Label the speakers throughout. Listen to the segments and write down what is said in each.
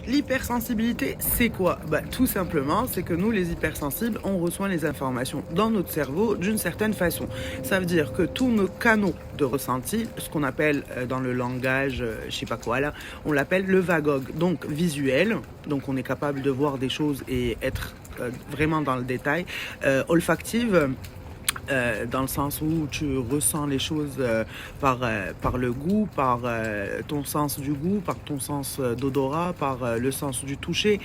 Speaker 1: L'hypersensibilité, c'est quoi? Tout simplement, c'est que nous, les hypersensibles, on reçoit les informations dans notre cerveau d'une certaine façon. Ça veut dire que tous nos canaux de ressenti, ce qu'on appelle dans le langage, je sais pas quoi là, on l'appelle le vagogue, donc visuel, donc on est capable de voir des choses et être vraiment dans le détail, olfactive, dans le sens où tu ressens les choses par le goût, par ton sens du goût, par ton sens d'odorat, par le sens du toucher,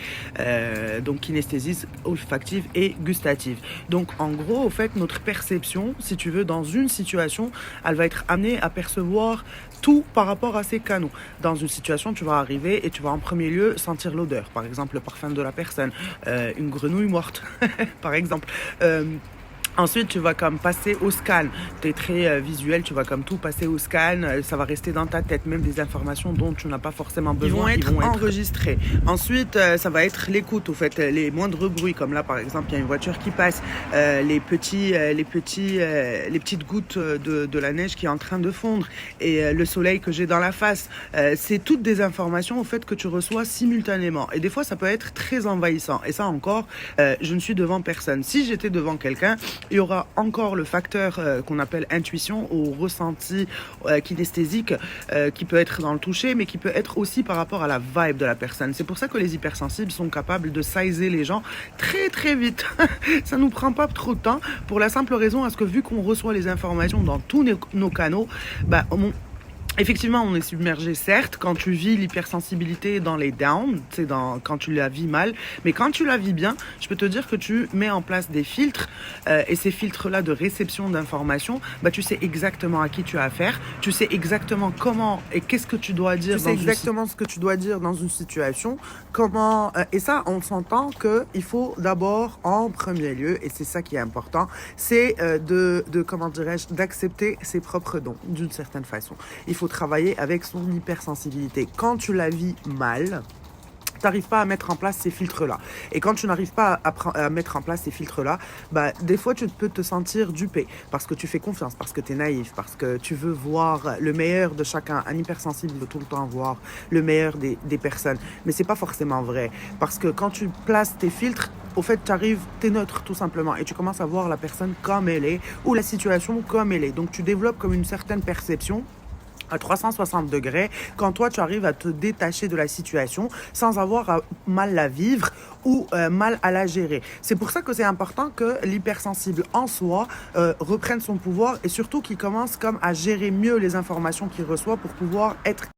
Speaker 1: donc kinesthésie olfactive et gustative. Donc en gros, au fait, notre perception, si tu veux, dans une situation, elle va être amenée à percevoir tout par rapport à ces canaux. Dans une situation, tu vas arriver et tu vas en premier lieu sentir l'odeur, par exemple le parfum de la personne, une grenouille morte, par exemple. Ensuite, tu vas comme passer au scan. Tu es très visuel, tu vas comme tout passer au scan. Ça va rester dans ta tête, même des informations dont tu n'as pas forcément besoin. Ils vont être enregistrés. Ensuite, ça va être l'écoute, au fait. Les moindres bruits, comme là, par exemple, il y a une voiture qui passe. Les petites gouttes de la neige qui est en train de fondre. Et le soleil que j'ai dans la face. C'est toutes des informations, au fait, que tu reçois simultanément. Et des fois, ça peut être très envahissant. Et ça encore, je ne suis devant personne. Si j'étais devant quelqu'un, il y aura encore le facteur qu'on appelle intuition ou ressenti kinesthésique qui peut être dans le toucher, mais qui peut être aussi par rapport à la vibe de la personne. C'est pour ça que les hypersensibles sont capables de sizer les gens très très vite. Ça nous prend pas trop de temps pour la simple raison à ce que vu qu'on reçoit les informations dans tous nos canaux, effectivement, on est submergé, certes, quand tu vis l'hypersensibilité dans les downs, quand tu la vis mal, mais quand tu la vis bien, je peux te dire que tu mets en place des filtres, et ces filtres-là de réception d'informations, tu sais exactement à qui tu as affaire, tu sais exactement comment et qu'est-ce que tu dois dire. Tu sais exactement ce que tu dois dire dans une situation, comment, et ça, on s'entend qu'il faut d'abord, en premier lieu, et c'est ça qui est important, c'est comment dirais-je, d'accepter ses propres dons, d'une certaine façon. Il faut travailler avec son hypersensibilité. Quand tu la vis mal, tu n'arrives pas à mettre en place ces filtres-là. Et quand tu n'arrives pas à mettre en place ces filtres-là, des fois, tu peux te sentir dupé parce que tu fais confiance, parce que tu es naïf, parce que tu veux voir le meilleur de chacun. Un hypersensible veut tout le temps voir le meilleur des personnes. Mais c'est pas forcément vrai. Parce que quand tu places tes filtres, au fait, tu es neutre tout simplement et tu commences à voir la personne comme elle est ou la situation comme elle est. Donc, tu développes comme une certaine perception à 360 degrés, quand toi, tu arrives à te détacher de la situation sans avoir à mal la vivre ou mal à la gérer. C'est pour ça que c'est important que l'hypersensible en soi reprenne son pouvoir et surtout qu'il commence comme à gérer mieux les informations qu'il reçoit pour pouvoir être